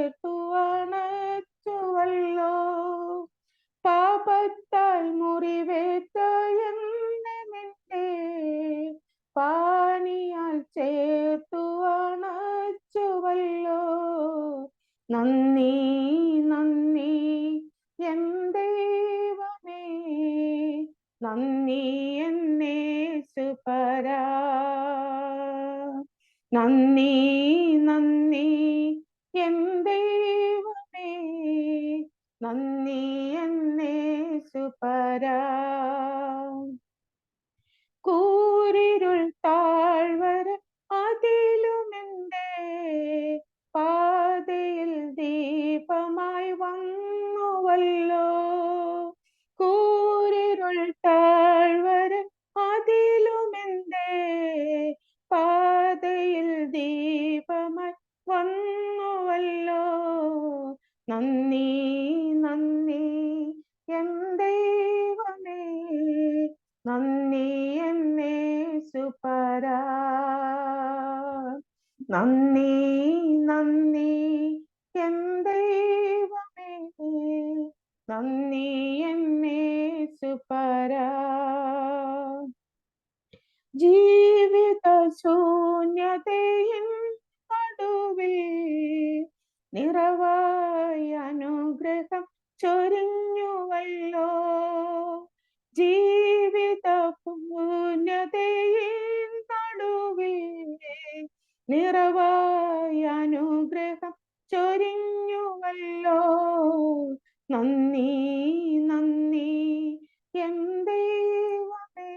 ചേർത്തു അണച്ചുവല്ലോ. പാപത്താൽ മുറിവേറ്റ എന്നെ നിന്റെ പാനിയാൽ ചേർത്തു അണച്ചുവല്ലോ. നന്ദി നന്ദി എൻ ദൈവമേ, നന്ദി എന്നേശുപരാ. നന്ദി നന്ദി എൻ ദൈവമേ, നന്ദി എന്നേശുപരാ. കൂരിരുൾ താഴ്വര അതിലുമെന്റെ പാതയിൽ ദീപമായി വന്നുവല്ലോ. കൂരിരുൾ താഴ്വര അതിലുമെന്റെ പാതയിൽ ദീപമായി വന്നുവല്ലോ. നന്ദി നന്ദി എൻ ദൈവമേ, നന്ദി എന്നേശുപരാ. നന്ദി നന്ദി എൻ ദൈവമേ, നന്ദി എന്നേശുപരാ. ജീവിത ശൂന്യതയിൻ നടുവിൽ നിറവായ അനുഗ്രഹം ചൊരിഞ്ഞുവല്ലോ. ജീവിത ശൂന്യതയിൻ നടുവിൽ നിറവായ അനുഗ്രഹം ചൊരിഞ്ഞുവല്ലോ. നന്ദി നന്ദി എൻ ദൈവമേ,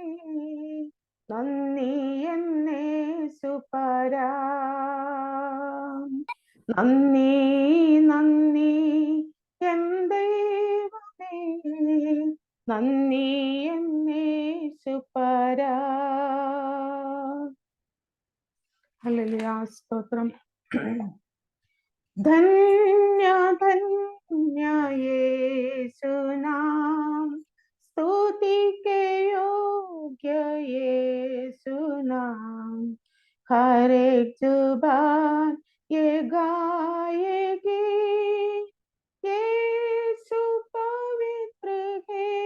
നന്ദി എന്നേശുപരാ. നന്ദി നന്ദി എൻ ദൈവമേ, നന്ദി എന്നേശുപരാ. ഹല്ലേലൂയ, സ്തോത്രം. ധന്യ ധന്യ യേശുനാം, സ്തുതിക്ക് യോഗ്യ യേശുനാം. हर एक जुबान ये गाएगी, यीशु पवित्र है.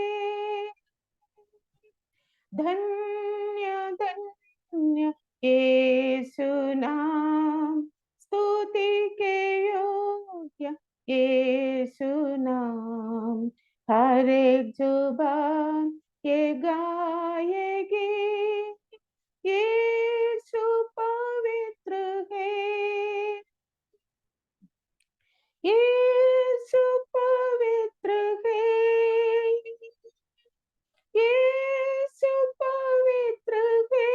धन्य धन्य यीशु नाम, स्तुति के योग्य यीशु नाम. हर एक जुबान ये गाएगी, यीशु पवित्र है. यीशु पवित्र है, यीशु पवित्र है,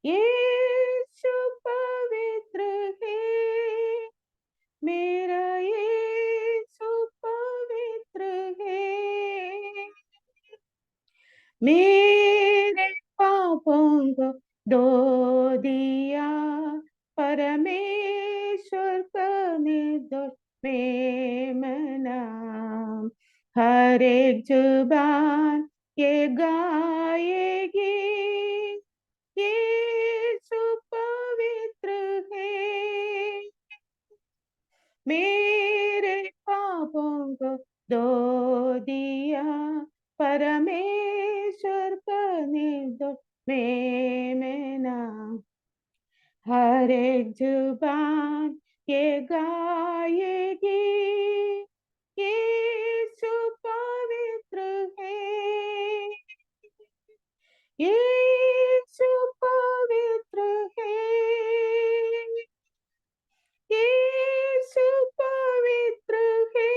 यीशु पवित्र है. मेरा यीशु पवित्र है. मेरे पापों को धो दिया परमेश्वर का निर्दोष मेमना. हर एक जुबान ये गाएगी, यीशु पवित्र है. मेरे पापों को धो दिया परमेश्वर का निर्दोष मेमना. हर एक जुबान ये गाएगी, यीशु पवित्र है. यीशु पवित्र है, यीशु पवित्र है,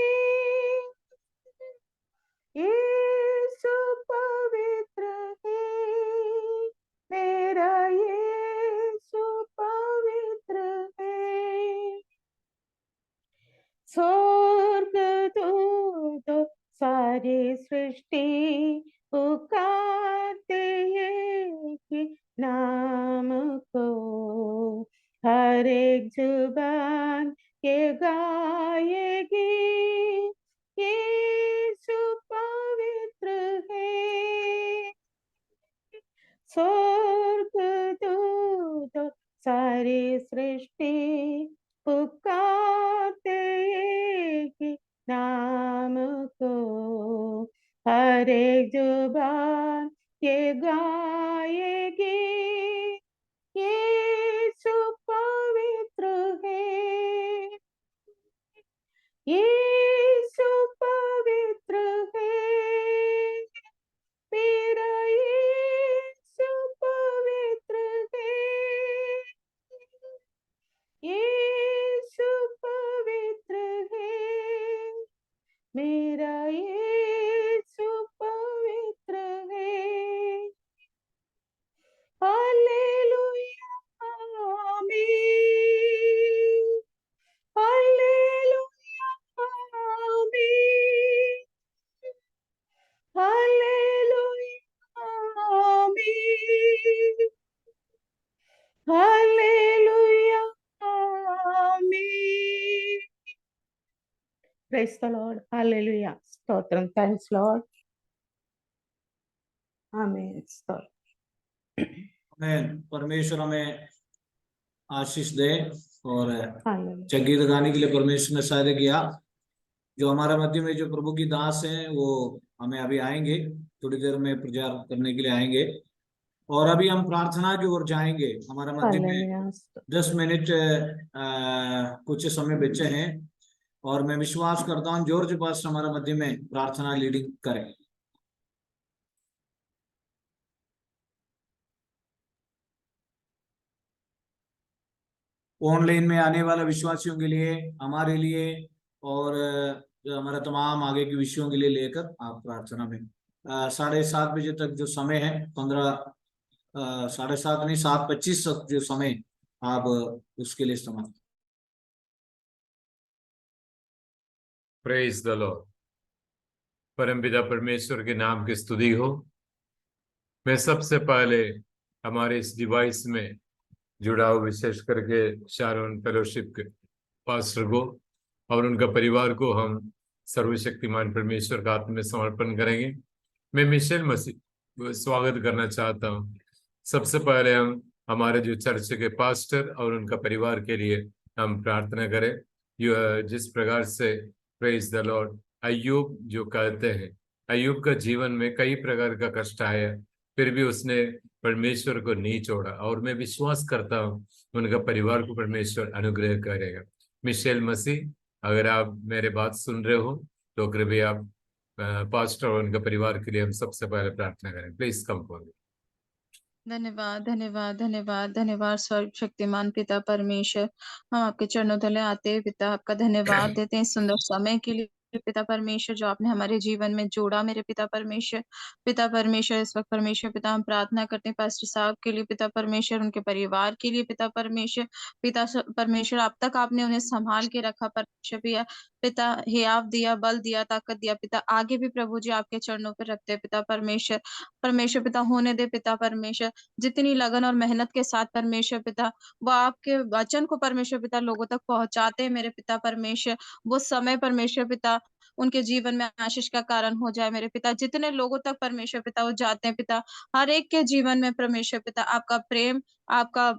यीशु पवित्र है. मेरा यीशु पवित्र है. स्वर्गदूत सारी सृष्टि पुकारते हैं कि नाम को. हर एक जुबान ये गाएगी, यीशु पवित्र है. स्वर्गदूत सारी सृष्टि पुकारते एक ही नाम को, हर एक जुबान ये गाएगी, यीशु पवित्र है, यीशु पवित्र है, मेरा यीशु पवित्र है, यीशु पवित्र है, मेरा यीशु पवित्र है। हालेलुया आमीन, हालेलुया आमीन, हालेलुया आमीन, हालेलुया आमीन। प्रेज द लॉर्ड, हालेलुया, స్తోత్రం, థాంక్స్ లార్డ్, ఆమేన్, స్తోత్రం। आमेन। परमेश्वर हमें आशीष दे और हालेलुया, संगीत गाने के लिए परमेश्वर ने सहायता किया। जो हमारे मध्य में जो प्रभु की दास हैं वो हमें अभी आएंगे, थोड़ी देर में प्रचार करने के लिए आएंगे और अभी हम प्रार्थना की ओर जाएंगे। हमारे मध्य में हालेलुया, 10 मिनट कुछ समय बचे हैं और मैं विश्वास करता हूँ जॉर्ज पास हमारे मध्य में प्रार्थना लीडिंग करें। ऑनलाइन में आने वाले विश्वासियों के लिए, हमारे लिए और जो हमारा तमाम आगे के विषयों के लिए लेकर आप प्रार्थना में 7:30 बजे तक जो समय है, 7:30 नहीं 7:25 तक जो समय आप उसके लिए इस्तेमाल। Praise the lord. परमपिता परमेश्वर के नाम की स्तुति हो। मैं सबसे पहले हमारे इस डिवाइस में जुड़ा हुआ विशेष करके शारोन फेलोशिप के पास्टर को और उनका परिवार को हम सर्वशक्तिमान परमेश्वर का हाथ में समर्पण करेंगे। मैं मिशेल मसीह स्वागत करना चाहता हूँ। सबसे पहले हम हमारे जो चर्च के पास्टर और उनका परिवार के लिए हम प्रार्थना करें। जिस प्रकार से प्रेज द लॉर्ड अय्यूब जो कहते हैं, अय्यूब का जीवन में कई प्रकार का कष्ट आया, फिर भी उसने परमेश्वर को नहीं छोड़ा और मैं विश्वास करता हूँ उनका परिवार को परमेश्वर अनुग्रह करेगा। मिशेल मसीह, अगर आप मेरे बात सुन रहे हो तो कृपया आप पास्टर और उनका परिवार के लिए हम सबसे पहले प्रार्थना करें। Please come forward. धन्यवाद धन्यवाद धन्यवाद धन्यवाद सर्वशक्तिमान पिता परमेश्वर, हम आपके चरणों तले आते हैं पिता, आपका धन्यवाद देते हैं इस सुंदर समय के लिए पिता परमेश्वर जो आपने हमारे जीवन में जोड़ा मेरे पिता परमेश्वर। पिता परमेश्वर इस वक्त परमेश्वर पिता हम प्रार्थना करते हैं पास्टर साहब के लिए पिता परमेश्वर, उनके परिवार के लिए पिता परमेश्वर। पिता परमेश्वर अब तक आपने उन्हें संभाल के रखा परमेश्वर पिता, हियाव दिया, बल दिया, ताकत दिया पिता, आगे भी प्रभु जी आपके चरणों पर रखते हैं पिता परमेश्वर। परमेश्वर पिता होने दे पिता परमेश्वर, जितनी लगन और मेहनत के साथ परमेश्वर पिता वो आपके वचन को परमेश्वर पिता लोगों तक पहुंचाते हैं मेरे पिता परमेश्वर, वो समय परमेश्वर पिता उनके जीवन में आशीष का कारण हो जाए मेरे पिता। जितने लोगों तक परमेश्वर पिता वो जाते हैं पिता, हर एक के जीवन में परमेश्वर पिता आपका प्रेम, आपका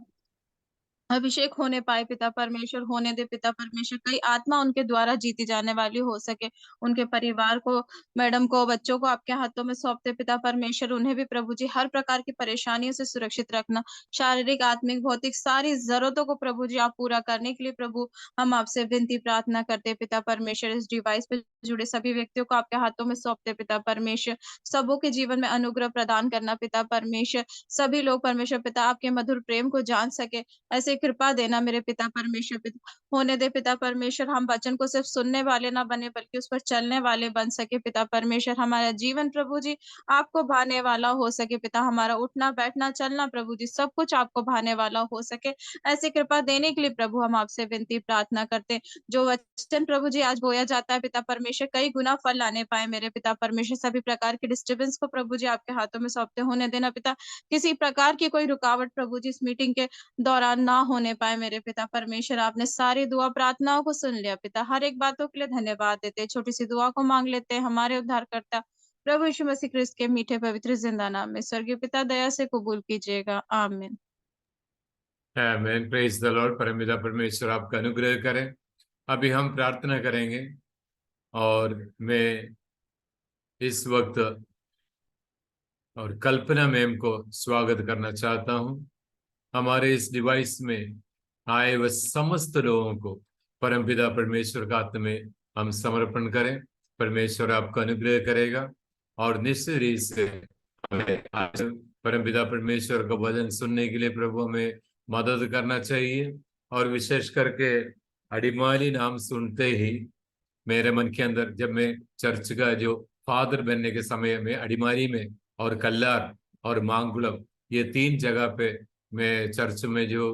अभिषेक होने पाए पिता परमेश्वर, होने दे पिता परमेश्वर। कई आत्मा उनके द्वारा जीती जाने वाली हो सके, उनके परिवार को, मैडम को, बच्चों को आपके हाथों में सौंपते पिता परमेश्वर। उन्हें भी प्रभु जी हर प्रकार की परेशानियों से सुरक्षित रखना, शारीरिक, आत्मिक, भौतिक सारी जरूरतों को प्रभु जी आप पूरा करने के लिए प्रभु हम आपसे विनती प्रार्थना करते पिता परमेश्वर। इस डिवाइस पे जुड़े सभी व्यक्तियों को आपके हाथों में सौंपते पिता परमेश्वर, सबों के जीवन में अनुग्रह प्रदान करना पिता परमेश्वर। सभी लोग परमेश्वर पिता आपके मधुर प्रेम को जान सके, ऐसे कृपा देना मेरे पिता परमेश्वर पिता। होने दे पिता परमेश्वर हम वचन को सिर्फ सुनने वाले ना बने बल्कि उस पर चलने वाले बन सके पिता परमेश्वर। हमारा जीवन प्रभु जी आपको भाने वाला हो सके पिता, हमारा उठना बैठना चलना प्रभु जी सब कुछ आपको भाने वाला हो सके, ऐसी कृपा देने के लिए प्रभु हम आपसे विनती प्रार्थना करते हैं। जो वचन प्रभु जी आज बोया जाता है पिता परमेश्वर, कई गुना फल लाने पाए मेरे पिता परमेश्वर। सभी प्रकार के डिस्टर्बेंस को प्रभु जी आपके हाथों में सौंपते होने देना पिता, किसी प्रकार की कोई रुकावट प्रभु जी इस मीटिंग के दौरान ना होने पाए मेरे पिता परमेश्वर। आपने सारी दुआ प्रार्थनाओं को सुन लिया पिता, हर एक बातों के लिए धन्यवाद देते। छोटी सी दुआ को मांग लेते हैं हमारे उद्धारकर्ता प्रभु यीशु मसीह क्रिस्त के मीठे पवित्र जिंदा नाम में। स्वर्गीय पिता दया से कबूल कीजिएगा, आमीन। आमेन। Praise the lord. परमपिता परमेश्वर आपका अनुग्रह करें। अभी हम प्रार्थना करेंगे और मैं इस वक्त और कल्पना मैम को स्वागत करना चाहता हूं। हमारे इस डिवाइस में आए वह समस्त लोगों को परमपिता परमेश्वर का हाथ में हम समर्पण करें। परमेश्वर आपका अनुग्रह करेगा और निश्चित रूप से हमें आज परमपिता परमेश्वर का वचन सुनने के लिए प्रभु हमें मदद करना चाहिए। और विशेष करके अडिमाली नाम सुनते ही मेरे मन के अंदर, जब मैं चर्च का जो फादर बनने के समय में अडिमाली में और कल्लार और मांगुलम, ये 3 जगह पे मैं चर्च में जो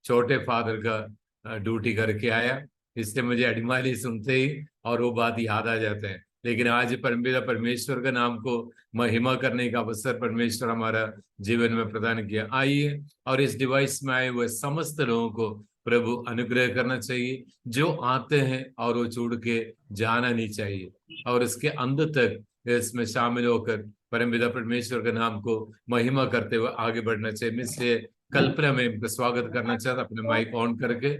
छोटे फादर का ड्यूटी करके आया, इससे मुझे अडिमाली सुनते ही और वो बात याद आ जाते हैं। लेकिन आज परमपिता परमेश्वर का नाम को महिमा करने का अवसर परमेश्वर हमारा जीवन में प्रदान किया। आइए और इस डिवाइस में आए हुए समस्त लोगों को प्रभु अनुग्रह करना चाहिए। जो आते हैं और वो जुड़ के जाना नहीं चाहिए और इसके अंत तक इसमें शामिल होकर परमपिता परमेश्वर के नाम को महिमा करते हुए आगे बढ़ना चाहिए। मैं इसलिए कल्पना में इनका स्वागत करना चाहता, अपने माइक ऑन करके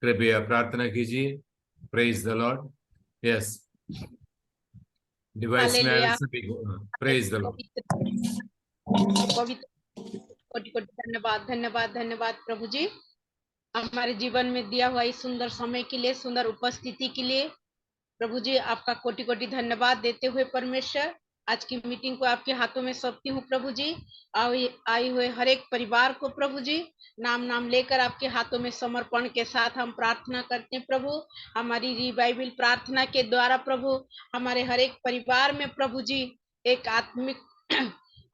कृपया प्रार्थना कीजिए। Praise the Lord. Yes, device में आए सभी को प्रेज द लॉर्ड। कोटि कोटि धन्यवाद धन्यवाद धन्यवाद प्रभु जी, हमारे जीवन में दिया हुआ इस सुंदर समय के लिए, सुंदर उपस्थिति के लिए प्रभु जी आपका कोटि कोटि धन्यवाद देते हुए परमेश्वर आज की मीटिंग को आपके हाथों में सौंपती हूँ प्रभु जी। आई हुए हर एक परिवार को प्रभु जी नाम नाम लेकर आपके हाथों में समर्पण के साथ हम प्रार्थना करते हैं प्रभु। हमारी रिवाइवल प्रार्थना के द्वारा प्रभु हमारे हर एक परिवार में प्रभु जी एक आत्मिक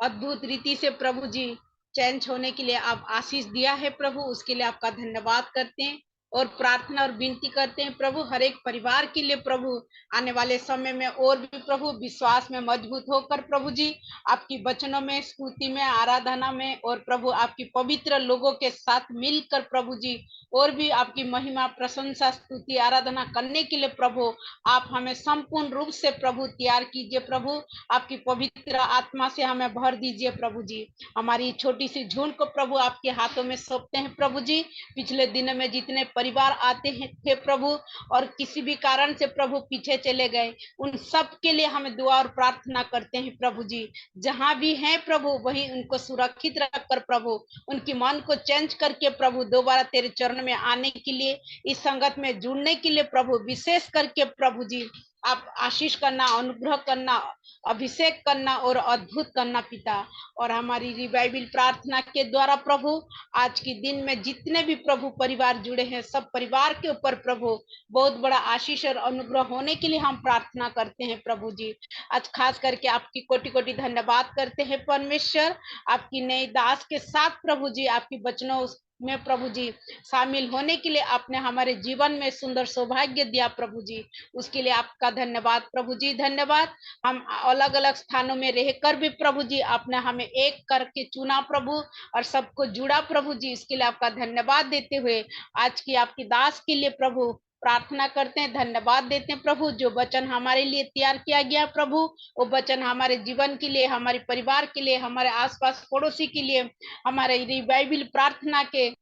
अद्भुत रीति से प्रभु जी चेंज होने के लिए आप आशीष दिया है प्रभु, उसके लिए आपका धन्यवाद करते हैं और प्रार्थना और विनती करते हैं प्रभु हर एक परिवार के लिए प्रभु आने वाले समय में और भी प्रभु विश्वास में मजबूत होकर प्रभु जी आपकी वचनों में, स्तुति में, आराधना में और प्रभु आपकी पवित्र लोगों के साथ मिलकर प्रभु जी और भी आपकी महिमा, प्रशंसा, स्तुति, आराधना करने के लिए प्रभु आप हमें संपूर्ण रूप से प्रभु तैयार कीजिए प्रभु। आपकी पवित्र आत्मा से हमें भर दीजिए प्रभु जी। हमारी छोटी सी झुंड को प्रभु आपके हाथों में सौंपते हैं प्रभु जी। पिछले दिनों में जितने परिवार आते हैं थे प्रभु और किसी भी कारण से प्रभु पीछे चले गए, उन सब के लिए हमें दुआ और प्रार्थना करते हैं प्रभु जी। जहां भी हैं प्रभु वहीं उनको सुरक्षित रखकर प्रभु उनकी मन को चेंज करके प्रभु दोबारा तेरे चरण में आने के लिए, इस संगत में जुड़ने के लिए प्रभु विशेष करके प्रभु जी आप आशीष करना, अनुग्रह करना, अभिषेक करना और अद्भुत करना पिता। और हमारी रिवाइवल प्रार्थना के द्वारा प्रभु आज के दिन में जितने भी प्रभु परिवार जुड़े हैं सब परिवार के ऊपर प्रभु बहुत बड़ा आशीष और अनुग्रह होने के लिए हम प्रार्थना करते हैं प्रभु जी। आज खास करके आपकी कोटि कोटि धन्यवाद करते हैं परमेश्वर, आपकी नई दास के साथ प्रभु जी आपकी वचनों में प्रभु जी शामिल होने के लिए आपने हमारे जीवन में सुंदर सौभाग्य दिया प्रभु जी, उसके लिए आपका धन्यवाद प्रभु जी। धन्यवाद। हम अलग अलग स्थानों में रहकर भी प्रभु जी आपने हमें एक करके चुना प्रभु और सबको जुड़ा प्रभु जी, इसके लिए आपका धन्यवाद देते हुए आज की आपकी दास के लिए प्रभु प्रार्थना करते हैं, धन्यवाद देते हैं प्रभु। जो वचन हमारे लिए तैयार किया गया प्रभु वो वचन हमारे जीवन के लिए, हमारे परिवार के लिए, हमारे आसपास पड़ोसी के लिए, हमारे रिवाइवल प्रार्थना के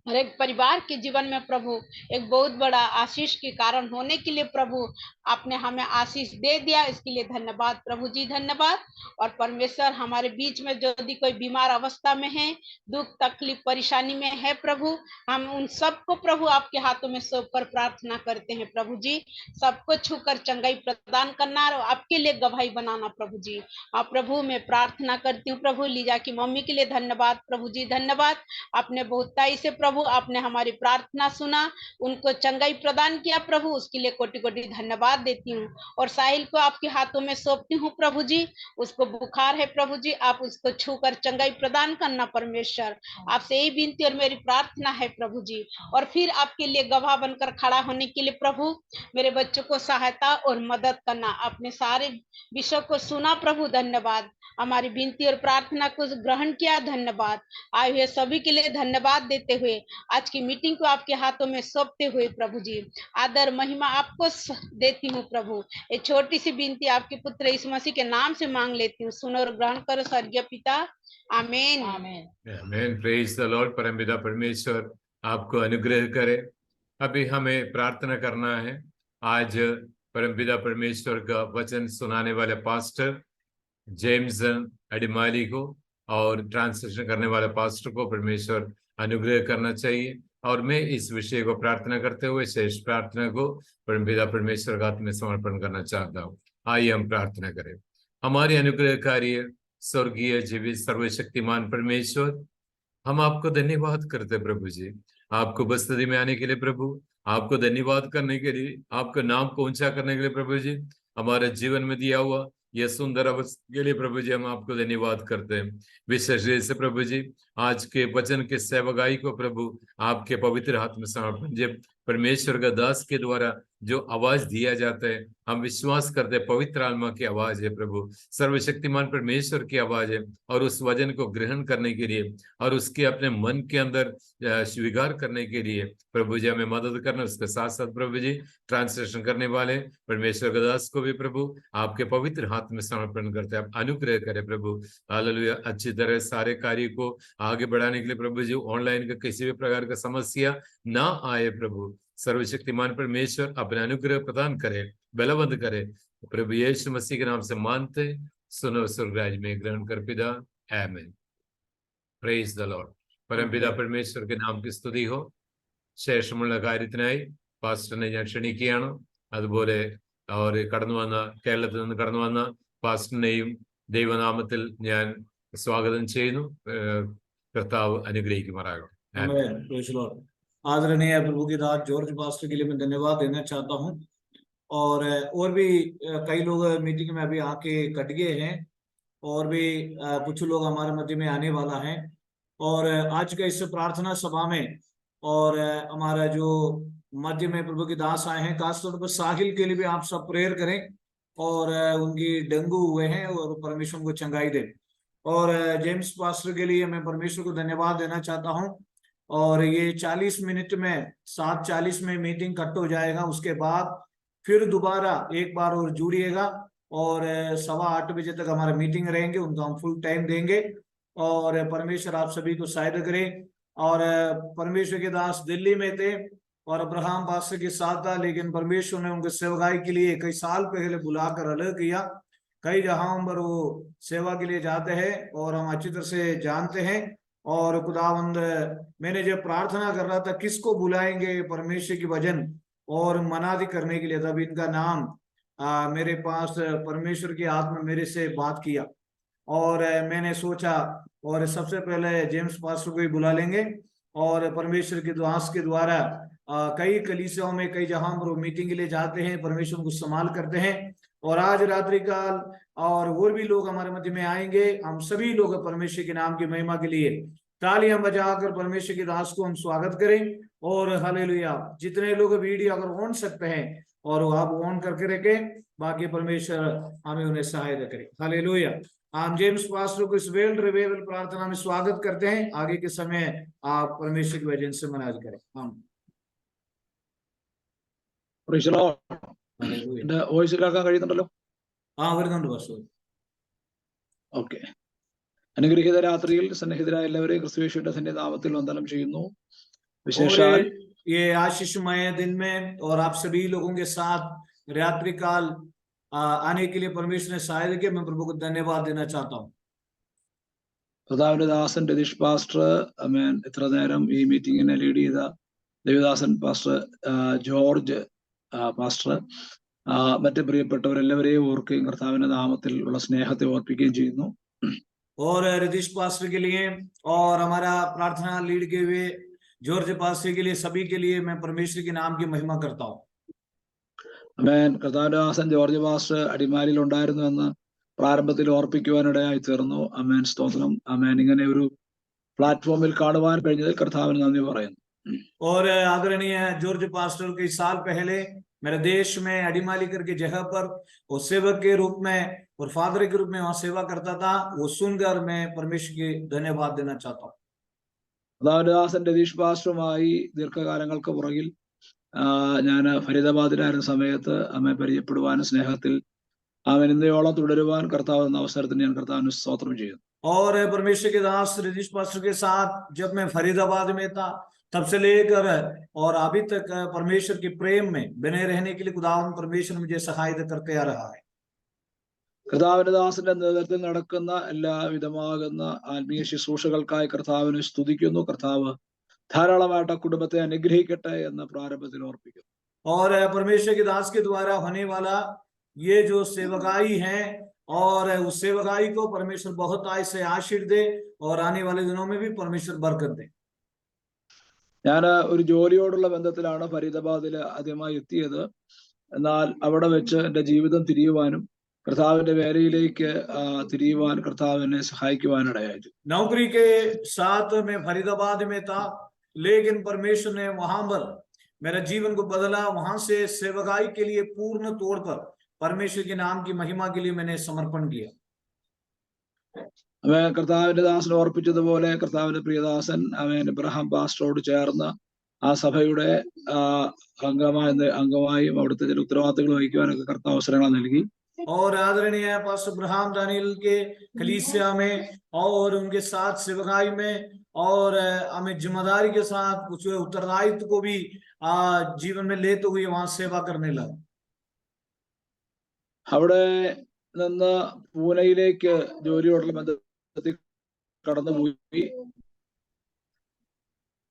हर एक परिवार के जीवन में प्रभु एक बहुत बड़ा आशीष के कारण होने के लिए प्रभु आपने हमें आशीष दे दिया, इसके लिए धन्यवाद प्रभु जी। धन्यवाद। और परमेश्वर हमारे बीच में जो यदि कोई बीमार अवस्था में है, दुख तकलीफ परेशानी में है प्रभु, हम उन सबको प्रभु आपके हाथों में सौंप कर प्रार्थना करते हैं प्रभु जी। सबको छूकर चंगाई प्रदान करना और आपके लिए गवाही बनाना प्रभु जी। आप प्रभु मैं प्रार्थना करती हूँ प्रभु लीजा की मम्मी के लिए धन्यवाद प्रभु जी। धन्यवाद। आपने बहुताई से प्रभु आपने हमारी प्रार्थना सुना, उनको चंगाई प्रदान किया प्रभु, उसके लिए कोटि कोटि धन्यवाद देती हूँ। और साहिल को आपके हाथों में सौंपती हूँ प्रभु जी, उसको बुखार है प्रभु जी, आप उसको छूकर चंगाई प्रदान करना परमेश्वर, आपसे यही विनती और मेरी प्रार्थना है प्रभु जी। और फिर आपके लिए गवाह बनकर खड़ा होने के लिए प्रभु मेरे बच्चों को सहायता और मदद करना, आपने सारे विषयों को सुना प्रभु, धन्यवाद। हमारी विनती और प्रार्थना को ग्रहण किया, धन्यवाद। आए हुए सभी के लिए धन्यवाद देते हुए आज की मीटिंग को आपके हाथों में सौंपते हुए प्रभु जी आदर महिमा आपको देती हूँ प्रभु। एक छोटी सी विनती आपके पुत्र यीशु मसीह के नाम से मांग लेती हूँ, सुनो और ग्रहण करो स्वर्गीय पिता, आमीन। आमीन। Praise the lord. परमपिता परमेश्वर आपको अनुग्रह करे। अभी हमें प्रार्थना करना है। आज परमपिता परमेश्वर का वचन सुनाने वाले पास्टर जेम्स अडिमाली को और ट्रांसलेशन करने वाले पास्टर को परमेश्वर अनुग्रह करना चाहिए। और मैं इस विषय को प्रार्थना करते हुए शेष प्रार्थना को परमपिता परमेश्वर का हाथ में समर्पण करना चाहता हूँ। आइए हम प्रार्थना करें। हमारे अनुग्रहकारी स्वर्गीय जीवित सर्वशक्तिमान परमेश्वर, हम आपको धन्यवाद करते प्रभु जी, आपको बस्तदी में आने के लिए प्रभु, आपको धन्यवाद करने के लिए, आपका नाम को ऊंचा करने के लिए प्रभु जी, हमारे जीवन में दिया हुआ यह सुंदर अवसर के लिए प्रभु जी हम आपको धन्यवाद करते हैं। विशेष रूप से प्रभु जी आज के वचन के सेवकाई को प्रभु आपके पवित्र हाथ में समर्पण। जब परमेश्वर का दास के द्वारा जो आवाज दिया जाता है, हम विश्वास करते हैं पवित्र आत्मा की आवाज है प्रभु, सर्वशक्तिमान परमेश्वर की आवाज है। और उस वचन को ग्रहण करने के लिए और उसके अपने मन के अंदर स्वीकार करने के लिए प्रभु जी हमें मदद करना। उसके साथ साथ प्रभु जी ट्रांसलेशन करने वाले परमेश्वर के दास को भी प्रभु आपके पवित्र हाथ में समर्पण करते हैं। आप अनुग्रह करें प्रभु। हालेलुया। अच्छी तरह सारे कार्य को आगे बढ़ाने के लिए प्रभु जी ऑनलाइन का किसी भी प्रकार का समस्या ना आए प्रभु। सर्वशक्तिमान परमेश्वर अपने अनुग्रह प्रदान करे, बलवंत करे। प्रभु यीशु मसीह के नाम से मानते सुनो स्वर्गराज में ग्रहण कर पिता। आमीन। Praise the Lord. परमപിതാ परमेश्वर के नाम की സ്തുതി हो। ശേഷമുള്ള കാര്യത്തിനായി പാസ്റ്ററിനെ ഞാൻ ക്ഷണിക്കുകയാണ്. അതുപോലെ അവർ കടന്നു വന്ന കേരളത്തിൽ നിന്ന് കടന്നു വന്ന പാസ്റ്ററിനെയും ദൈവനാമത്തിൽ ഞാൻ സ്വാഗതം ചെയ്യുന്നു. കർത്താവ് അനുഗ്രഹിക്കുമാറാകട്ടെ. आमीन। Praise Lord. आदरणीय प्रभु की दास जॉर्ज पास्टर के लिए मैं धन्यवाद देना चाहता हूं। और भी कई लोग मीटिंग में अभी आके कट गए हैं और भी कुछ लोग हमारे मध्य में आने वाला है। और आज का इस प्रार्थना सभा में और हमारा जो मध्य में प्रभु के दास आए हैं, खासतौर पर साहिल के लिए भी आप सब प्रेयर करें और उनकी डेंगू हुए हैं और परमेश्वर को चंगाई दे। और जेम्स पास्टर के लिए मैं परमेश्वर को धन्यवाद देना चाहता हूं। और ये 40 मिनट में 7:40 में मीटिंग कट हो जाएगा। उसके बाद फिर दोबारा एक बार और जुड़िएगा और 7:15 बजे तक हमारा मीटिंग रहेंगे, उनको हम फुल टाइम देंगे। और परमेश्वर आप सभी को सहायता करे। और परमेश्वर के दास दिल्ली में थे और अब्राहम पास्टर के साथ था, लेकिन परमेश्वर ने उनके सेवकाई के लिए कई साल पहले बुलाकर अलग किया। कई जगहों पर वो सेवा के लिए जाते हैं और हम अच्छी तरह से जानते हैं। और खुदावंद, मैंने जब प्रार्थना कर रहा था किसको बुलाएंगे परमेश्वर की वचन और मनादी करने के लिए, तब इनका नाम मेरे पास परमेश्वर की आत्मा मेरे से बात किया। और मैंने सोचा और सबसे पहले जेम्स पास्टर को ही बुला लेंगे। और परमेश्वर के दास के द्वारा कई कलीसियाओं में कई जगहों पर मीटिंग के लिए जाते हैं, परमेश्वर को संभाल करते हैं। और आज रात्रि काल और भी लोग हमारे मध्य में आएंगे। हम सभी लोग परमेश्वर के नाम की महिमा के लिए तालियां बजाकर परमेश्वर के दास को हम स्वागत करें। और हालेलुया। जितने लोग वीडियो अगर ऑन सकते हैं और आप ऑन करके रखें, बाकी परमेश्वर हमें उन्हें सहायता करे। हालेलुया। हम जेम्स पास्टर को इस वेल रिवाइवल प्रार्थना में स्वागत करते हैं। आगे के समय आप परमेश्वर की वजह से मनाज करें। വോയിസ് കേൾക്കാൻ കഴിയുന്നുണ്ടല്ലോ? വരുന്നുണ്ട് ബസ്. ഓക്കെ. അനുഗ്രഹീത രാത്രിയിൽ സന്നിഹിതരായ എല്ലാവരെയും ക്രിസ്തുയേശുവിന്റെ സന്നിധാനത്തിൽ വന്ദനം ചെയ്യുന്നു. വിശേഷാൽ ये आशीषमय दिन में और आप सभी लोगों के साथ रात्रि काल आने के लिए परमेश्वर ने सहायता किया। मैं प्रभु को धन्यवाद देना चाहता हूँ। കർത്താവിന്റെ ദാസൻ രതീഷ് പാസ്റ്റർ അമേൻ ഇത്ര നേരം ഈ മീറ്റിങ്ങിനെ ലീഡ് ചെയ്ത ദേവദാസൻ പാസ്റ്റർ ജോർജ് പാസ്റ്റർ മറ്റു പ്രിയപ്പെട്ടവരെല്ലാവരെയും ഓർക്കുകയും കർത്താവിന്റെ നാമത്തിൽ ഉള്ള സ്നേഹത്തെ ഓർപ്പിക്കുകയും ചെയ്യുന്നു. और रतीश पास्टर के लिए और हमारा प्रार्थना लीड के हुए जॉर्ज पास्टर के लिए सभी के लिए मैं परमेश्वर के नाम की महिमा करता हूँ। അമേൻ. കർത്താവിന്റെ ദാസൻ ജോർജ് പാസ്റ്റർ അടിമാലിയിൽ ഉണ്ടായിരുന്നു എന്ന് പ്രാരംഭത്തിൽ ഓർപ്പിക്കുവാനിടയായി തീർന്നു. അമേൻ. സ്തോത്രം. അമേൻ. ഇങ്ങനെ ഒരു പ്ലാറ്റ്ഫോമിൽ കാണുവാൻ കഴിഞ്ഞതിൽ കർത്താവിന് നന്ദി പറയുന്നു. और आदरणीय जॉर्ज पास्टर कई साल पहले मेरे देश में अडिमाली करके जगह पर वो सेवक के रूप में और फादर के रूप में वहां सेवा करता था। वो सुनकर मैं परमेश्वर की धन्यवाद देना चाहता हूँ। ദാസൻ രതീഷ് പാസ്റ്ററുമായി ദീർഘകാലങ്ങൾക്ക് പുറകിൽ ഞാൻ ഫരീദാബാദിലായിരുന്ന സമയത്ത് അമ്മയെ പരിചയപ്പെടുവാനും സ്നേഹത്തിൽ അവൻ ഇന്നയോളം തുടരുവാൻ കർത്താവ് എന്ന അവസരത്തിന് ഞാൻ കർത്താവിന് സ്തോത്രം ചെയ്യുന്നു. और परमेश्वर के दास रजीश पास्टर के साथ जब मैं फरीदाबाद में था तब से लेकर और अभी तक परमेश्वर के प्रेम में बने रहने के लिए खुदावंद परमेश्वर मुझे सहायता करते आ रहा है। കർത്താവിന്റെ ദാസന്റെ നേതൃത്വത്തിൽ നടക്കുന്ന എല്ലാവിധമാകുന്ന ആത്മീയ ശുശ്രൂഷകൾക്കായി കർത്താവിനെ സ്തുതിക്കുന്നു. കർത്താവ് ധാരാളമായിട്ട് ആ കുടുംബത്തെ അനുഗ്രഹിക്കട്ടെ എന്ന് പ്രാരംഭത്തിൽ ഓർപ്പിക്കുന്നു. और परमेश्वर के दास के द्वारा होने वाला ये जो सेवकाई है और उस सेवकाई को परमेश्वर बहुत आय से आशीर्वाद दे और आने वाले दिनों में भी परमेश्वर बरकत दे। ഞാൻ ഒരു ജോലിയോടുള്ള ബന്ധത്തിലാണ് ഫരീദാബാദിൽ ആദ്യമായി എത്തിയത്. എന്നാൽ അവിടെ വെച്ച് എൻ്റെ ജീവിതം തിരിയുവാനും കർത്താവിന്റെ വേലയിലേക്ക് തിരിയുവാൻ കർത്താവിനെ സഹായിക്കുവാനിടയായി. नौकरी के साथ मैं फरीदाबाद में था, लेकिन परमेश्वर ने वहां पर मेरा जीवन को बदला। वहां से सेवकाई के लिए पूर्ण तौर पर परमेश्वर के नाम की महिमा के लिए मैंने समर्पण किया। അവൻ കർത്താവിന്റെ ദാസൻ ഓർപ്പിച്ചതുപോലെ കർത്താവിന്റെ പ്രിയദാസൻ അവൻ ഇബ്രാഹിം പാസ്റ്ററോട് ചേർന്ന് ആ സഭയുടെ അംഗമായും അവിടുത്തെ ചില ഉത്തരവാദിത്തങ്ങൾ വഹിക്കുവാനൊക്കെ കർത്താവ് അവസരങ്ങൾ നൽകി. और आदरणीय पास्टर अब्राहम दानियल के कलीसिया में और उनके साथ सेवकाई में और हमें जिम्मेदारी के साथ कुछ उत्तरदायित्व को भी जीवन में लेते हुए वहां सेवा करने लगा। അവിടെ നിന്ന് പൂനെയിലേക്ക് ജോലിയോടുള്ള ബന്ധത്തിൽ കടന്നുപോയി.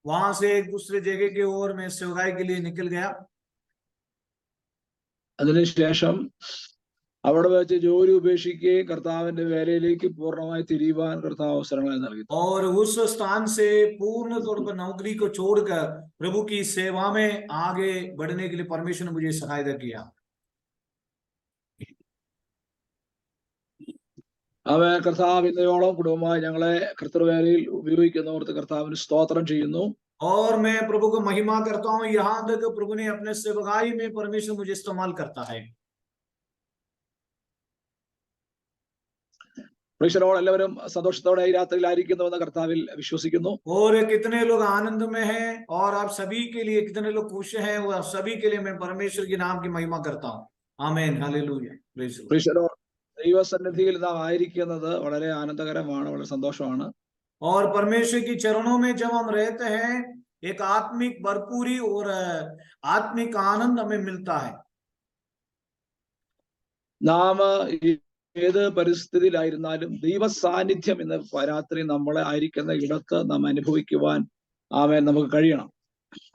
वहां से एक दूसरे जगह की ओर में सेवकाई के लिए निकल गया। അതിനുശേഷം അവിടെ വെച്ച് ജോലി ഉപേക്ഷിക്കുകയും കർത്താവിന്റെ വേലയിലേക്ക് പൂർണ്ണമായി തിരിയുവാൻ കർത്താവ് അവസരങ്ങൾ നൽകി. और उस स्थान से पूर्ण तौर पर नौकरी को छोड़कर प्रभु की सेवा में आगे बढ़ने के लिए परमेश्वर ने मुझे सहायता किया। അവൻ കർത്താവ് ഇന്നയോളം കുടുംബമായി ഞങ്ങളെ കർത്തൃവേലയിൽ ഉപയോഗിക്കുന്നവർക്ക് കർത്താവിന് സ്തോത്രം ചെയ്യുന്നു. और मैं प्रभु को महिमा करता हूँ यहाँ तक प्रभु ने अपने सेवकाई में परमेश्वर मुझे इस्तेमाल करता है। എല്ലാവരും സന്തോഷത്തോടെ ഈ രാത്രിയിലായിരിക്കുന്നുവെന്ന് കർത്താവിൽ വിശ്വസിക്കുന്നു. और कितने लोग आनंद में हैं और आप सभी के लिए कितने लोग खुश हैं, वो सभी के लिए मैं परमेश्वर के नाम की महिमा करता हूँ। आमीन, हालेलुया, प्रेज़ द लॉर्ड। ദൈവസന്നിധിയിൽ നാം ആയിരിക്കുന്നത് വളരെ ആനന്ദകരമാണ്, വളരെ സന്തോഷമാണ്. और परमेश्वर की चरणों में जब हम रहते हैं एक आत्मिक भरपूरी और आत्मिक आनंद हमें मिलता है। നാം ഏത് പരിസ്ഥിതിയിലായിരുന്നാലും ദൈവ സാന്നിധ്യം എന്ന രാത്രി നമ്മളെ ആയിരിക്കുന്ന ഇടത്ത് നാം അനുഭവിക്കുവാൻ നമുക്ക് കഴിയണം.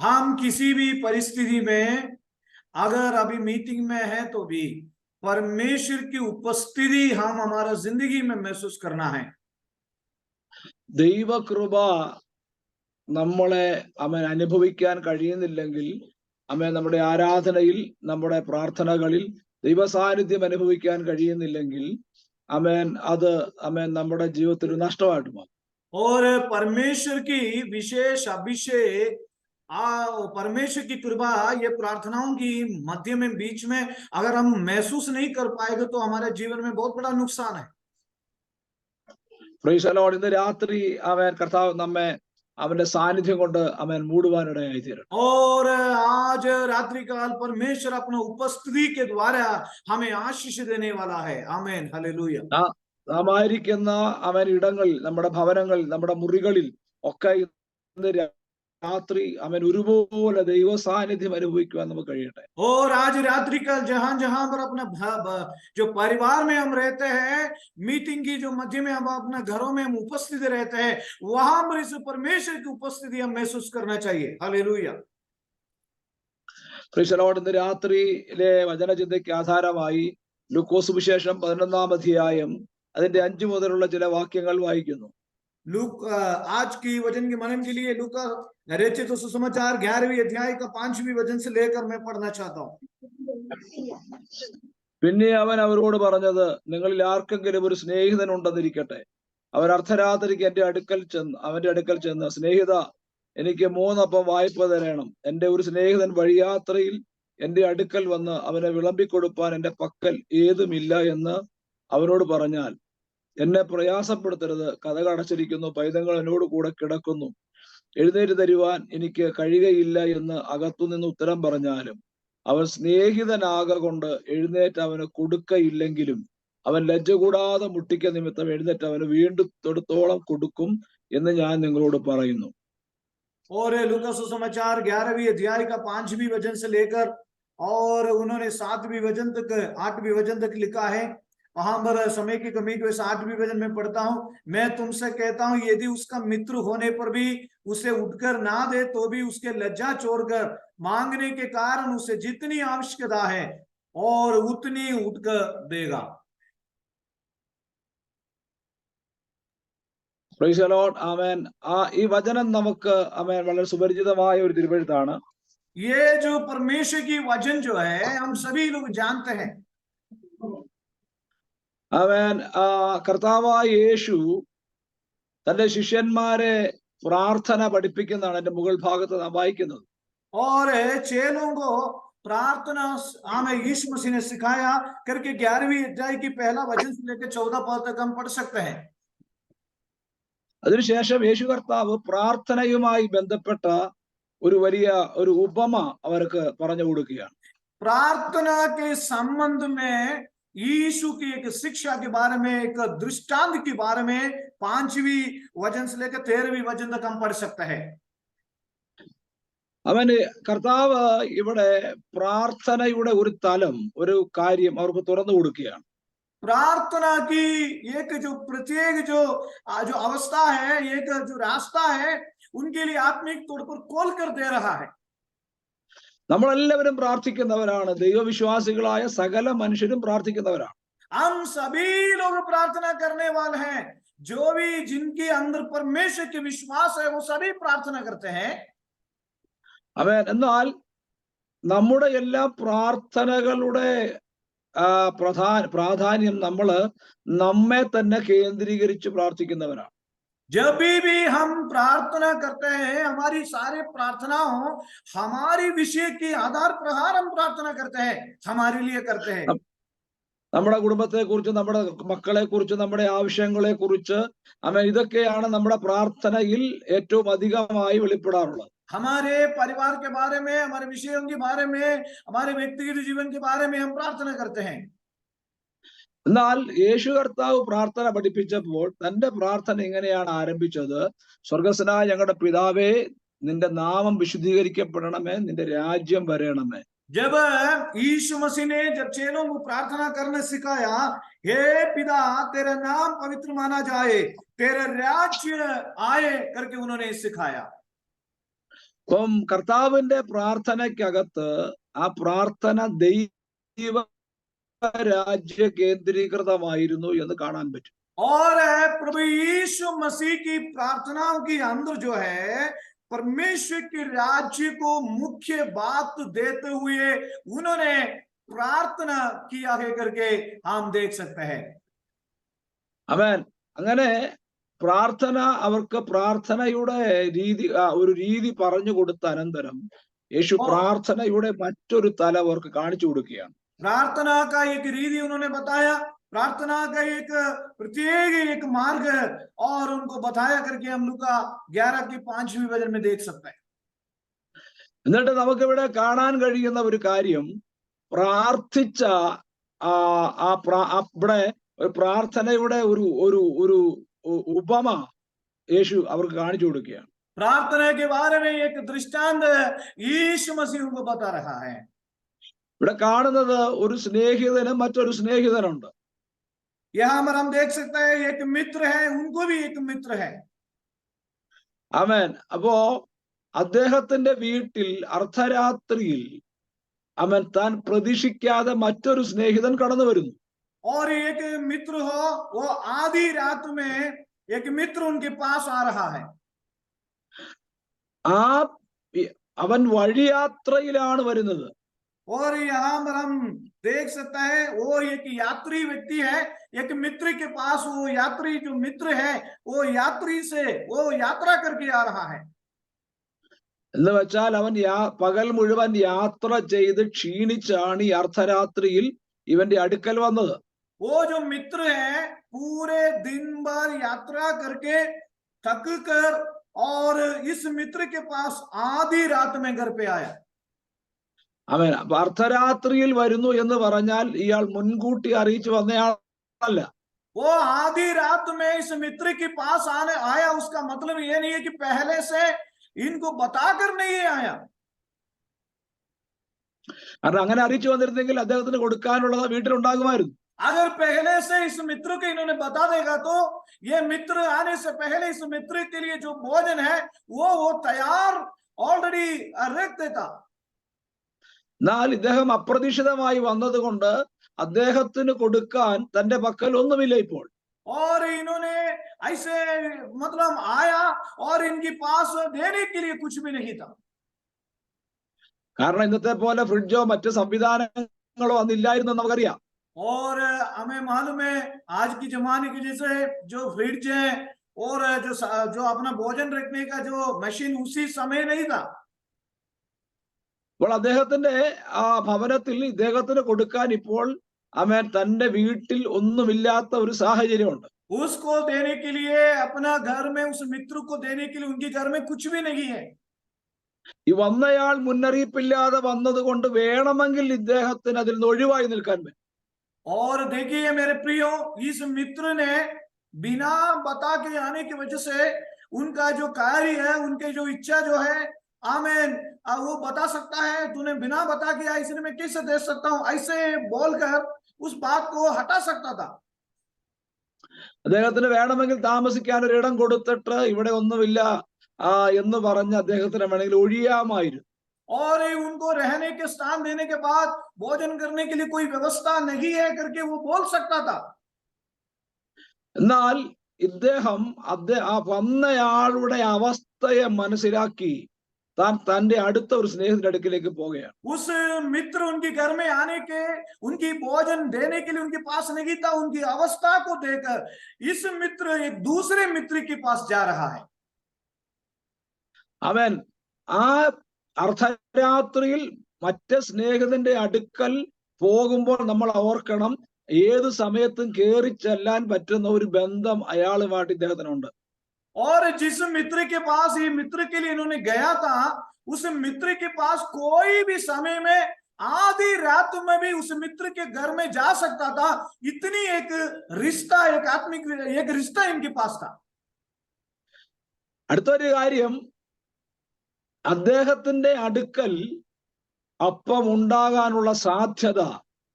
हम किसी भी परिस्थिति में अगर अभी मीटिंग में है तो भी परमेश्वर की उपस्थिति हम हमारा जिंदगी में महसूस करना है। ദൈവകൃപ നമ്മളെ അനുഭവിക്കാൻ കഴിയുന്നില്ലെങ്കിൽ നമ്മുടെ ആരാധനയിൽ നമ്മുടെ പ്രാർത്ഥനകളിൽ ദൈവ സാന്നിധ്യം അനുഭവിക്കാൻ കഴിയുന്നില്ലെങ്കിൽ അത് നമ്മുടെ ജീവിതത്തിൽ ഒരു നഷ്ടമായിട്ട് മാറും. और परमेश्वर की विशेष अभिषेक परमेश्वर की कृपा ये प्रार्थनाओं की मध्य में बीच में अगर हम महसूस नहीं कर पाएंगे तो हमारे जीवन में बहुत बड़ा नुकसान है। Price the Lord. ഇന്ന് രാത്രി കർത്താവ് നമ്മെ അവന്റെ സാന്നിധ്യം കൊണ്ട് മൂടുവാനിടയായി തീരും. और आज रात्रि काल परमेश्वर अपने उपस्थिति के द्वारा हमें आशीष देने वाला है। आमीन, हालेलुया। നാം ആയിരിക്കുന്ന ഇടങ്ങളിൽ, നമ്മുടെ ഭവനങ്ങളിൽ, നമ്മുടെ മുറികളിൽ ഒക്കെ ഇന്ന് രാത്രി ഒരുപോലെ ദൈവ സാന്നിധ്യം അനുഭവിക്കുവാൻ നമുക്ക് കഴിയട്ടെ. और आज रात्रि काल जहां जहां पर अपना जो परिवार में हम रहते हैं, मीटिंग की जो मध्य में हम अपने घरों में हम उपस्थित रहते हैं, वहां पर इस परमेश्वर की उपस्थिति हम महसूस करना चाहिए। Hallelujah, price the Lord. ഇന്ന് രാത്രിയിലെ വചനചിന്തയ്ക്ക് ആധാരമായി ലൂക്കോസ് സുവിശേഷം 11-ാം അധ്യായം അതിന്റെ 5 മുതലുള്ള ചില വാക്യങ്ങൾ വായിക്കുന്നു. आज की वचन के मनन के लिए लूका रचित सुसमाचार 11वीं अध्याय का 5वीं वचन से लेकर मैं पढ़ना चाहता हूँ। പിന്നെ അവൻ അവരോട് പറഞ്ഞത്, നിങ്ങളിൽ ആർക്കെങ്കിലും ഒരു സ്നേഹിതൻ ഉണ്ടെന്നിരിക്കട്ടെ. അവർ അർദ്ധരാത്രിക്ക് അവന്റെ അടുക്കൽ ചെന്ന് സ്നേഹിത, എനിക്ക് 3 അപ്പം വായ്പ തരണം. എന്റെ ഒരു സ്നേഹിതൻ വഴിയാത്രയിൽ എന്റെ അടുക്കൽ വന്ന് അവനെ വിളമ്പിക്കൊടുപ്പാൻ എന്റെ പക്കൽ ഏതുമില്ല എന്ന് അവനോട് പറഞ്ഞാൽ, എന്നെ പ്രയാസപ്പെടുത്തരുത്, കതക് അടച്ചിരിക്കുന്നു, പൈതങ്ങൾ എന്നോട് കൂടെ കിടക്കുന്നു, എഴുന്നേറ്റ് തരുവാൻ എനിക്ക് കഴിയുകയില്ല എന്ന് അകത്തുനിന്ന് ഉത്തരം പറഞ്ഞാലും അവൻ സ്നേഹിതനാകൊണ്ട് എഴുന്നേറ്റ് അവന് കൊടുക്കയില്ലെങ്കിലും അവൻ ലജ്ജ കൂടാതെ മുട്ടിക്ക നിമിത്തം എഴുന്നേറ്റ് അവന് വീണ്ടും തൊടുത്തോളം കൊടുക്കും എന്ന് ഞാൻ നിങ്ങളോട് പറയുന്നു. और लूका सुसमाचार 11वीं अध्याय का 5वीं वचन से लेकर और उन्होंने 7वीं वचन तक 8वीं वचन तक लिखा है। वहां पर समय की कमी की वजह से 8वीं वचन में पढ़ता हूं, मैं तुमसे कहता हूं यदि उसका मित्र होने पर भी उसे उठकर ना दे तो भी उसके लज्जा छोड़कर मांगने के कारण उसे जितनी आवश्यकता है और उतनी उठकर देगा। Praise the lord. ആമേൻ. ഈ വചനം നമുക്ക് ആമേൻ വളരെ സുപരിചിതമായ ഒരു തിരുവെഴുത്താണ്. ये जो परमेश्वर की वचन जो है हम सभी लोग जानते हैं। ആമേൻ. കർത്താവായ യേശു തന്റെ ശിഷ്യന്മാരെ പ്രാർത്ഥന പഠിപ്പിക്കുന്നതാണ് എന്റെ മുകൾ ഭാഗത്ത് നാം വായിക്കുന്നത്. और चेलों को प्रार्थना हमें यीशु मसीह ने सिखाया करके 11वीं अध्याय की पहला वचन से लेकर 14 पद तक हम पढ़ सकते हैं। അതിനുശേഷം യേശു കർത്താവ് പ്രാർത്ഥനയുമായി ബന്ധപ്പെട്ട ഒരു വലിയ ഒരു ഉപമ അവർക്ക് പറഞ്ഞു കൊടുക്കുകയാണ്. प्रार्थना के संबंध में यीशु की एक शिक्षा के बारे में, एक दृष्टांत के बारे में 5वीं वचन से लेकर 13वीं वचन तक हम पढ़ सकते हैं। അവന് കർത്താവ് ഇവിടെ പ്രാർത്ഥനയുടെ ഒരു തലം, ഒരു കാര്യം അവർക്ക് തുറന്നു കൊടുക്കുകയാണ്. प्रार्थना की एक जो प्रत्येक जो अवस्था है, एक जो रास्ता है, उनके लिए आत्मिक तौर पर खोल कर दे रहा है। നമ്മളെല്ലാവരും പ്രാർത്ഥിക്കുന്നവരാണ്. ദൈവവിശ്വാസികളായ സകല മനുഷ്യരും പ്രാർത്ഥിക്കുന്നവരാണ്. हम सभी लोग प्रार्थना करने वाले हैं। जो भी जिनके अंदर परमेश्वर के विश्वास है वो सभी प्रार्थना करते हैं। ആമേൻ. എന്നാൽ നമ്മുടെ എല്ലാ പ്രാർത്ഥനകളുടെ പ്രാധാന്യം നമ്മള് നമ്മെ തന്നെ കേന്ദ്രീകരിച്ച് പ്രാർത്ഥിക്കുന്നവരാണ്. जब भी हम प्रार्थना करते हैं, हमारी सारे प्रार्थनाओं हमारी विषय के आधार प्रकार हम प्रार्थना करते हैं, हमारे लिए करते हैं। നമ്മുടെ കുടുംബത്തെ കുറിച്ച്, നമ്മുടെ മക്കളെ കുറിച്ച്, നമ്മുടെ ആവശ്യങ്ങളെ കുറിച്ച് ഇതൊക്കെയാണ് നമ്മുടെ പ്രാർത്ഥനയിൽ ഏറ്റവും അധികമായി വെളിപ്പെടാറുള്ളത്. हमारे परिवार के बारे में, हमारे विषयों के बारे में, हमारे व्यक्तिगत जीवन के बारे में हम प्रार्थना करते हैं। എന്നാൽ യേശു കർത്താവ് പ്രാർത്ഥന പഠിപ്പിച്ചപ്പോൾ തന്റെ പ്രാർത്ഥന ഇങ്ങനെയാണ് ആരംഭിച്ചത്: സ്വർഗസ്വനായ ഞങ്ങളുടെ പിതാവേ, നിന്റെ നാമം വിശുദ്ധീകരിക്കപ്പെടണമേ, നിന്റെ രാജ്യം വരണമേ. जब यीशु मसीह ने जब चेलों को प्रार्थना करना सिखाया, हे पिता तेरा नाम पवित्र माना जाए, तेरा राज्य आए करके उन्होंने सिखाया। അപ്പം കർത്താവിന്റെ പ്രാർത്ഥനയ്ക്കകത്ത് ആ പ്രാർത്ഥന ദൈവ രാജ്യ കേന്ദ്രീകൃതമായിരുന്നു എന്ന് കാണാൻ പറ്റും. और प्रभु यीशु मसीह की प्रार्थनाओं के अंदर जो है परमेश्वर के राज्य को मुख्य बात देते हुए उन्होंने प्रार्थना किया है करके हम देख सकते हैं। ആമേൻ. അങ്ങനെ പ്രാർത്ഥന അവർക്ക് പ്രാർത്ഥനയുടെ ഒരു രീതി പറഞ്ഞു കൊടുത്ത അനന്തരം യേശു പ്രാർത്ഥനയുടെ മറ്റൊരു തലം അവർക്ക് കാണിച്ചു കൊടുക്കുകയാണ്. प्रार्थना का एक रीति उन्होंने बताया, प्रार्थना का एक प्रत्येक एक मार्ग और उनको बताया करके हम लूका 11 की 5वीं वचन में देख सकते हैं। എന്നിട്ട് നമുക്കിവിടെ കാണാൻ കഴിയുന്ന ഒരു കാര്യം, പ്രാർത്ഥിച്ച ഇവിടെ പ്രാർത്ഥനയുടെ ഒരു ഒരു ഒരു ഉപമ യേശു അവർക്ക് കാണിച്ചു കൊടുക്കുകയാണ്. प्रार्थना के बारे में एक दृष्टांत यीशु मसीह उनको बता रहा है। ഇവിടെ കാണുന്നത് ഒരു സ്നേഹിതനും മറ്റൊരു സ്നേഹിതനുണ്ട്. यहाँ पर हम देख सकते हैं एक मित्र है, उनको भी एक मित्र है। ആമേൻ. അപ്പോ അദ്ദേഹത്തിന്റെ വീട്ടിൽ അർദ്ധരാത്രിയിൽ ആമേൻ താൻ പ്രതീക്ഷിക്കാതെ മറ്റൊരു സ്നേഹിതൻ കടന്നു വരുന്നു. और एक मित्र हो, वो आधी रात में एक मित्र उनके पास आ रहा है। അവൻ വഴിയാത്രയിലാണ് വരുന്നത്. और यहाँ पर हम देख सकते हैं वो एक यात्री व्यक्ति है, एक मित्र के पास वो यात्री जो मित्र है वो यात्री से वो यात्रा करके आ रहा है। എന്ന് വെച്ചാൽ അവൻ പകൽ മുഴുവൻ യാത്ര ചെയ്ത് ക്ഷീണിച്ചാണ് ഈ അർദ്ധരാത്രിയിൽ ഇവന്റെ അടുക്കൽ വന്നത്. वो जो मित्र है पूरे दिन भर यात्रा करके थक कर और इस मित्र के पास आधी रात में घर पे आया। അവൻ അർദ്ധരാത്രിയിൽ വരുന്നു എന്ന് പറഞ്ഞാൽ ഇയാൾ മുൻകൂട്ടി അറിയിച്ചു വന്നയാൾ അല്ല. वो आधी रात में इस मित्र के पास आया, उसका मतलब ये नहीं है कि पहले से इनको बताकर नहीं आया. കാരണം അങ്ങനെ അറിയിച്ചു വന്നിരുന്നെങ്കിൽ അദ്ദേഹത്തിന് കൊടുക്കാനുള്ളത് വീട്ടിലുണ്ടാകുമായിരുന്നു. अगर पहले से इस मित्र को इन्होंने बता देगा तो ये मित्र आने से पहले इस मित्र के लिए जो भोजन है वो तैयार ऑलरेडी रख देता. എന്നാൽ ഇദ്ദേഹം അപ്രതീക്ഷിതമായി വന്നതുകൊണ്ട് അദ്ദേഹത്തിന് കൊടുക്കാൻ തന്റെ പക്കൽ ഒന്നുമില്ല ഇപ്പോൾ. और इन्होंने ऐसे मतलब आया और इनके पास देने के लिए कुछ भी नहीं था. കാരണം ഇന്നത്തെ പോലെ ഫ്രിഡ്ജോ മറ്റു സംവിധാനങ്ങളോ അന്നില്ലായിരുന്നു നമുക്കറിയാം. और हमें मालूम है आज की जमाने की जैसे जो फ्रिज है और जो अपना भोजन रखने का जो मशीन उसी समय नहीं था. അപ്പോൾ അദ്ദേഹത്തിന്റെ ആ ഭവനത്തിൽ ഇദ്ദേഹത്തിന് കൊടുക്കാൻ ഇപ്പോൾ അവൻ തന്റെ വീട്ടിൽ ഒന്നുമില്ലാത്ത ഒരു സാഹചര്യമുണ്ട്. उसको देने के लिए अपना घर में उस मित्र को देने के लिए उनके घर में कुछ भी नहीं है. ഈ വന്നയാൾ മുന്നറിയിപ്പില്ലാതെ വന്നത് കൊണ്ട് വേണമെങ്കിൽ ഇദ്ദേഹത്തിന് അതിൽ നിന്ന് ഒഴിവായി നിൽക്കാൻ പറ്റും. और देखिए मेरे प्रियो, इस मित्र ने बिना बता के आने की वजह से उनका जो कार्य है, उनके जो इच्छा जो है, आमेन, वो बता सकता है तूने बिना बता के आया इसलिए मैं कैसे दे सकता हूं, ऐसे बोलकर उस बात को हटा सकता था. അദ്ദേഹത്തിന് വേണമെങ്കിൽ താമസിക്കാൻ ഒരിടം കൊടുത്തിട്ട് ഇവിടെ ഒന്നുമില്ല എന്ന് പറഞ്ഞ് അദ്ദേഹത്തിന് വേണമെങ്കിൽ ഒഴിയാമായിരുന്നു. और उनको रहने के स्थान देने के बाद भोजन करने के लिए कोई व्यवस्था नहीं है करके वो बोल सकता था. എന്നാൽ ഇദ്ദേഹം ആ വന്നയാളുടെ അവസ്ഥയെ മനസ്സിലാക്കി താൻ തന്റെ അടുത്ത ഒരു സ്നേഹിതന്റെ അടുക്കിലേക്ക് പോവുകയാണ്. उस मित्र उनके घर में आने के, उनकी भोजन देने के लिए उनके पास नहीं था. उनकी अवस्था को देखकर इस मित्र एक दूसरे मित्र के पास जा रहा है. അവൻ ആ അർദ്ധരാത്രിയിൽ മറ്റേ സ്നേഹിതന്റെ അടുക്കൽ പോകുമ്പോൾ നമ്മൾ ഓർക്കണം, ഏത് സമയത്തും കയറി ചെല്ലാൻ പറ്റുന്ന ഒരു ബന്ധം അയാളുമായിട്ട് ഇദ്ദേഹത്തിനുണ്ട്. और जिस मित्र के पास ये मित्र के लिए इन्होंने गया था, उस मित्र के पास कोई भी समय में आधी रात में भी उस मित्र के घर में जा सकता था. इतनी एक रिश्ता, एक आत्मिक एक रिश्ता इनके पास था. അടുത്തൊരു കാര്യം, അദ്ദേഹത്തിന്റെ അടുക്കൽ അപ്പം ഉണ്ടാകാനുള്ള സാധ്യത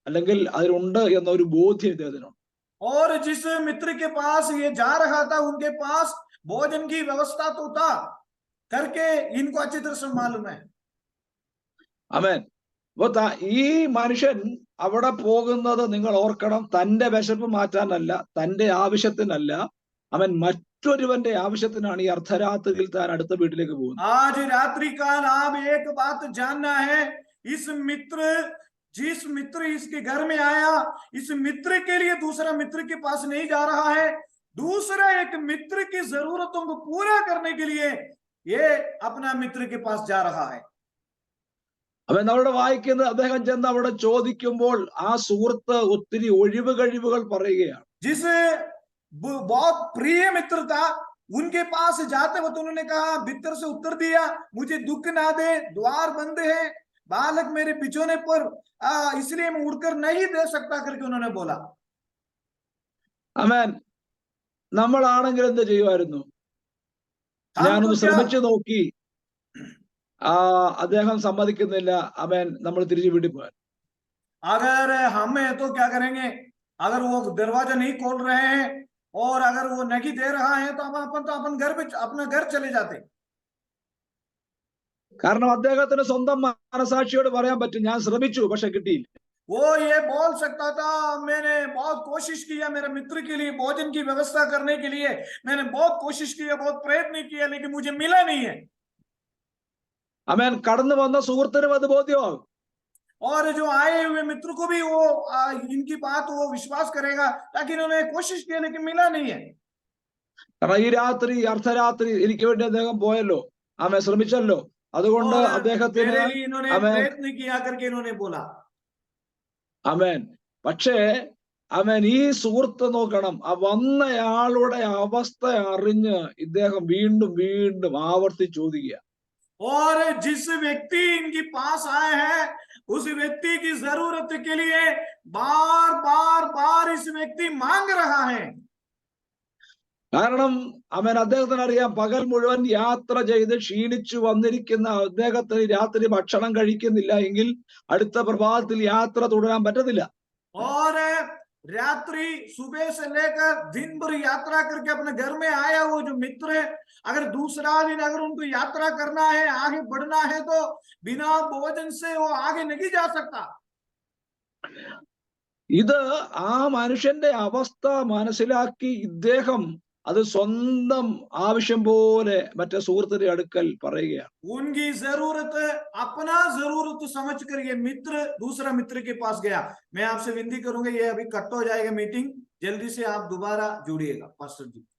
അല്ലെങ്കിൽ അതിലുണ്ട് എന്നൊരു ബോധ്യം ഇദ്ദേഹത്തിനുണ്ട്. और जिस मित्र के पास ये जा रहा था उनके पास भोजन की व्यवस्था तो था करके इनको अच्छी तरह से मालूम है. ആമേൻ. അപ്പൊ ഈ മനുഷ്യൻ അവിടെ പോകുന്നത് നിങ്ങൾ ഓർക്കണം, തന്റെ വിശപ്പ് മാറ്റാനല്ല, തന്റെ ആവശ്യത്തിനല്ല, അവൻ മറ്റൊരുവന്റെ ആവശ്യത്തിനാണ് ഈ അർദ്ധരാത്രിയിൽ താൻ അടുത്ത വീട്ടിലേക്ക് പോകുന്നത്. आज रात्रि काल आप एक बात जानना है, इस मित्र जिस मित्र इसके घर में आया, इस मित्र के लिए दूसरा मित्र के पास नहीं जा रहा है, दूसरा एक मित्र की जरूरतों को पूरा करने के लिए ये अपना मित्र के पास जा रहा है. അവൻ അവിടെ വായിക്കുന്നത്, അദ്ദേഹം ചെന്ന് അവിടെ ചോദിക്കുമ്പോൾ ആ സുഹൃത്ത് ഒത്തിരി ഒഴിവ് കഴിവുകൾ പറയുകയാണ്. जिस बहुत प्रिय मित्र था उनके पास जाते वक्त उन्होंने कहा, भीतर से उत्तर दिया, मुझे दुख ना दे, द्वार बंद है, बालक मेरे बिछोने पर, इसलिए मैं उड़कर नहीं दे सकता करके उन्होंने बोला. ആമേൻ. നമ്മളാണെങ്കിൽ എന്ത് ചെയ്യുമായിരുന്നു? ഞാനൊന്ന് ശ്രമിച്ചു നോക്കി, അദ്ദേഹം സമ്മതിക്കുന്നില്ല, അവൻ നമ്മൾ തിരിച്ചു വീട്ടിൽ പോയാൽ. अगर हम है तो क्या करेंगे? अगर वो दरवाजा नहीं खोल रहे हैं और अगर वो नहीं दे रहा है तो अपन घर पे अपना घर चले जाते. കാരണം അദ്ദേഹത്തിന് സ്വന്തം മനസാക്ഷിയോട് പറയാൻ പറ്റും, ഞാൻ ശ്രമിച്ചു പക്ഷെ കിട്ടിയില്ല. वो ये बोल सकता था, मैंने बहुत कोशिश किया मेरे मित्र के लिए भोजन की व्यवस्था करने के लिए, मैंने बहुत कोशिश किया, बहुत प्रयत्न किया, लेकिन मुझे मिला नहीं है. അവൻ കടന്നു വന്ന സുഹൃത്തിനും അത് ബോധ്യമാകും. और जो आए हुए मित्र को भी वो इनकी बात वो विश्वास करेगा, ताकि इन्होंने कोशिश की लेकिन मिला नहीं है. കാരണം ഈ രാത്രി അർദ്ധരാത്രി എനിക്ക് വേണ്ടി അദ്ദേഹം പോയല്ലോ, അവൻ ശ്രമിച്ചല്ലോ, അതുകൊണ്ട് അദ്ദേഹത്തിന് प्रयत्न किया करके इन्होंने बोला. അവൻ പക്ഷേ അവൻ ഈ സുഹൃത്ത് നോക്കണം, ആ വന്നയാളുടെ അവസ്ഥ അറിഞ്ഞ് ഇദ്ദേഹം വീണ്ടും വീണ്ടും ആവർത്തി ചോദിക്കുക. और जिस व्यक्ति इनके पास आए हैं उस व्यक्ति की जरूरत के लिए बार बार बार इस व्यक्ति मांग रहा है। കാരണം അവൻ അദ്ദേഹത്തിന് അറിയാം പകൽ മുഴുവൻ യാത്ര ചെയ്ത് ക്ഷീണിച്ചു വന്നിരിക്കുന്ന അദ്ദേഹത്തിന് രാത്രി ഭക്ഷണം കഴിക്കുന്നില്ല എങ്കിൽ അടുത്ത പ്രഭാതത്തിൽ യാത്ര തുടരാൻ പറ്റത്തില്ല. और रात्रि सुबह से लेकर दिन भर यात्रा करके अपने घर में आया वो जो मित्र है, अगर दूसरा दिन अगर उनको यात्रा करना है, आगे बढ़ना है, तो बिना भोजन से वो आगे नहीं जा सकता। ഇത് ആ മനുഷ്യന്റെ അവസ്ഥ മനസ്സിലാക്കി ഇദ്ദേഹം അത് സ്വന്തം ആവശ്യം പോലെ മറ്റേ സുഹൃത്തിന്റെ അടുക്കൽ പറയുകയാണ്. उनकी जरूरत अपना जरूरत समझ कर ये मित्र दूसरा मित्र के पास गया। मैं आपसे विनती करूंगा, ये अभी कट हो जाएगा मीटिंग, जल्दी से आप दोबारा जुड़िएगा पास्टर जी।